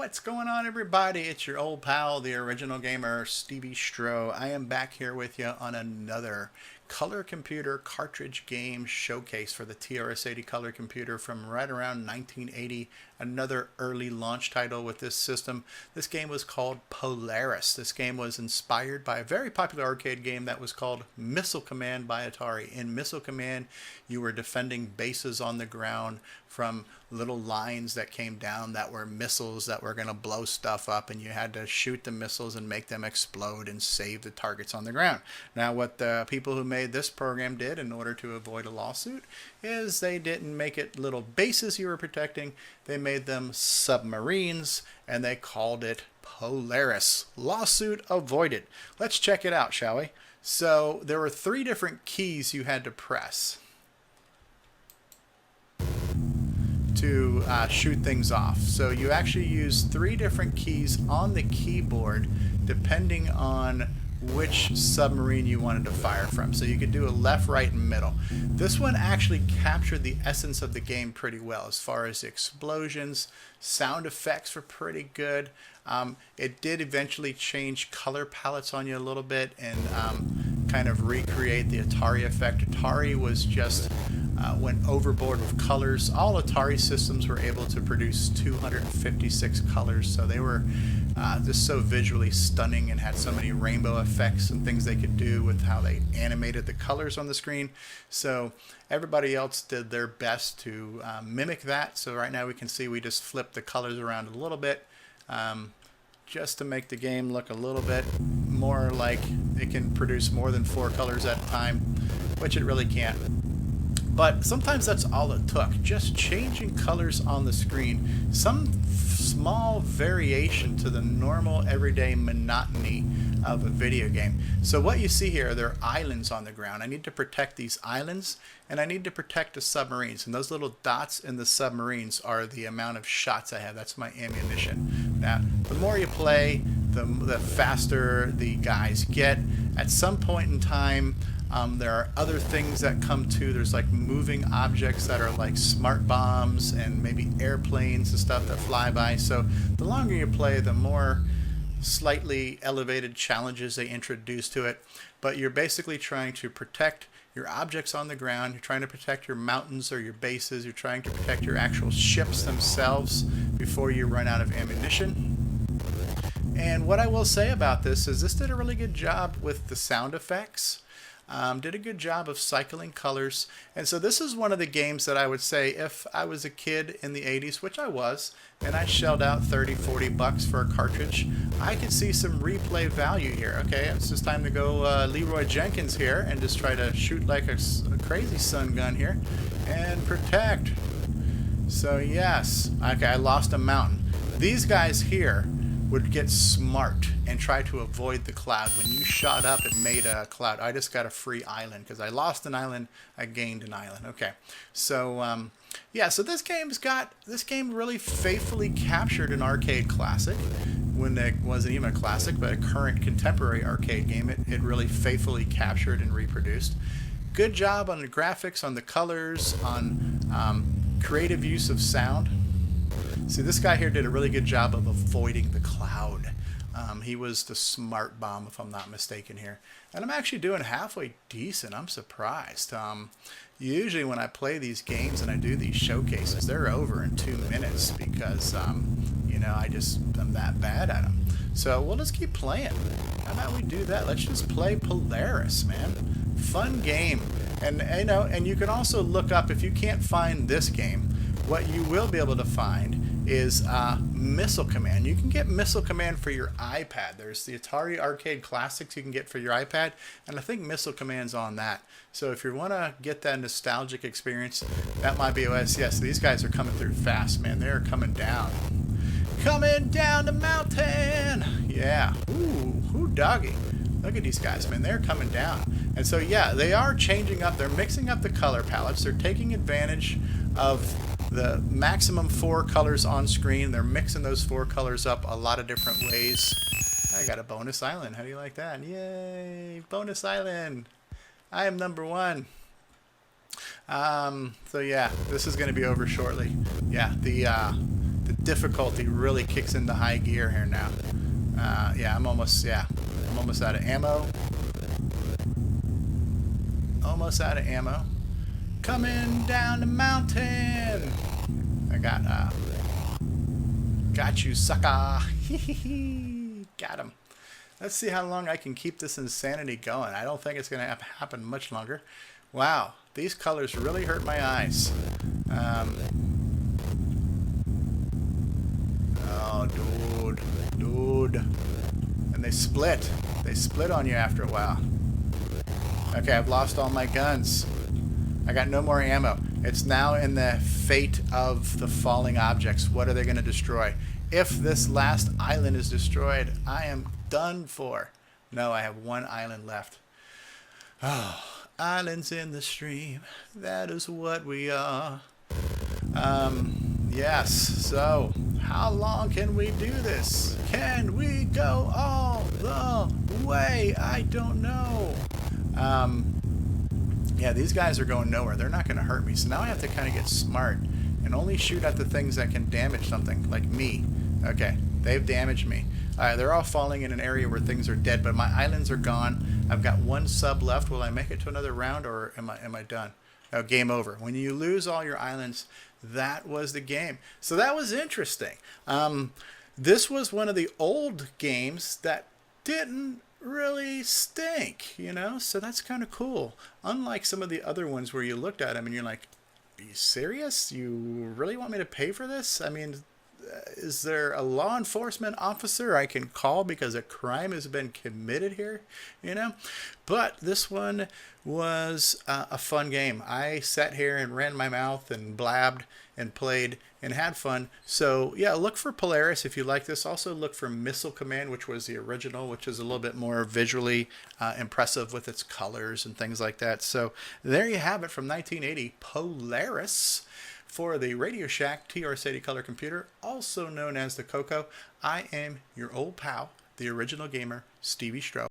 What's going on, everybody? It's your old pal, the original gamer, StevieStrow. I am back here with you on another color computer cartridge game showcase for the TRS-80 color computer from right around 1980. Another early launch title with this system. This game was called Polaris. This game was inspired by a very popular arcade game that was called Missile Command by Atari. In Missile Command, you were defending bases on the ground from little lines that came down that were missiles that were going to blow stuff up, and you had to shoot the missiles and make them explode and save the targets on the ground. Now, what the people who made this program did in order to avoid a lawsuit is they didn't make it little bases you were protecting. They made them submarines, and they called it Polaris. Lawsuit avoided. Let's check it out, shall we? So there were 3 different keys you had to press to shoot things off. So you actually use 3 different keys on the keyboard depending on which submarine you wanted to fire from. So you could do a left, right, and middle. This one actually captured the essence of the game pretty well as far as explosions. Sound effects were pretty good. It did eventually change color palettes on you a little bit and kind of recreate the Atari effect. Atari was just went overboard with colors. All Atari systems were able to produce 256 colors, so they were just so visually stunning and had so many rainbow effects and things they could do with how they animated the colors on the screen. So everybody else did their best to mimic that. So right now we can see we just flipped the colors around a little bit just to make the game look a little bit more like it can produce more than 4 colors at a time, which it really can't. But sometimes that's all it took, just changing colors on the screen. Some small variation to the normal everyday monotony of a video game. So what you see here, there are islands on the ground. I need to protect these islands, and I need to protect the submarines. And those little dots in the submarines are the amount of shots I have. That's my ammunition. Now, the more you play, the faster the guys get. At some point in time, there are other things that come too. There's like moving objects that are like smart bombs and maybe airplanes and stuff that fly by. So the longer you play, the more slightly elevated challenges they introduce to it. But you're basically trying to protect your objects on the ground. You're trying to protect your mountains or your bases. You're trying to protect your actual ships themselves before you run out of ammunition. And what I will say about this is this did a really good job with the sound effects. Did a good job of cycling colors. And so this is one of the games that I would say if I was a kid in the 80s, which I was, and I shelled out 30-40 bucks for a cartridge, I could see some replay value here. Okay, it's just time to go Leroy Jenkins here and just try to shoot like a crazy sun gun here and protect. So yes, okay, I lost a mountain. These guys here would get smart and try to avoid the cloud. When you shot up, it made a cloud. I just got a free island because I lost an island, I gained an island. Okay, so yeah, so this game really faithfully captured an arcade classic when it wasn't even a classic, but a current contemporary arcade game. It really faithfully captured and reproduced. Good job on the graphics, on the colors, on creative use of sound. See, this guy here did a really good job of avoiding the cloud. He was the smart bomb, if I'm not mistaken here. And I'm actually doing halfway decent. I'm surprised. Usually when I play these games and I do these showcases, they're over in 2 minutes because, you know, I'm that bad at them. So we'll just keep playing. How about we do that? Let's just play Polaris, man. Fun game. And, you know, and you can also look up, if you can't find this game, what you will be able to find is Missile Command. You can get Missile Command for your iPad. There's the Atari Arcade Classics you can get for your iPad, and I think Missile Command's on that. So if you want to get that nostalgic experience, that might be OS. Yes, these guys are coming through fast, man. They're coming down. Coming down the mountain! Yeah. Ooh, doggy. Look at these guys, man. They're coming down. And so, yeah, they are changing up. They're mixing up the color palettes. They're taking advantage of the maximum 4 colors on screen. They're mixing those 4 colors up a lot of different ways. I got a bonus island. How do you like that? Yay! Bonus island! I am number 1. So yeah, this is going to be over shortly. Yeah, the the difficulty really kicks into high gear here now. Yeah, I'm almost out of ammo. Almost out of ammo. Coming down the mountain. I got you, sucker. Got him. Let's see how long I can keep this insanity going. I don't think it's going to happen much longer. Wow, these colors really hurt my eyes. Oh, dude. And they split. They split on you after a while. Okay, I've lost all my guns. I got no more ammo. It's now in the fate of the falling objects. What are they going to destroy? If this last island is destroyed, I am done for. No, I have one island left. Oh, islands in the stream. That is what we are. Yes, so how long can we do this? Can we go all the way? I don't know. Yeah, these guys are going nowhere. They're not going to hurt me. So now I have to kind of get smart and only shoot at the things that can damage something, like me. Okay, they've damaged me. They're all falling in an area where things are dead, but my islands are gone. I've got one sub left. Will I make it to another round, or am I done? Oh, game over. When you lose all your islands, that was the game. So that was interesting. This was one of the old games that didn't really stink, you know, so that's kind of cool. Unlike some of the other ones where you looked at them and you're like, are you serious? You really want me to pay for this? I mean, is there a law enforcement officer I can call because a crime has been committed here, you know? But this one was a fun game. I sat here and ran my mouth and blabbed and played and had fun. So yeah, look for Polaris if you like this. Also look for Missile Command, which was the original, which is a little bit more visually impressive with its colors and things like that. So there you have it from 1980, Polaris for the Radio Shack TRS-80 color computer, also known as the Coco. I am your old pal, the original gamer, StevieStrow.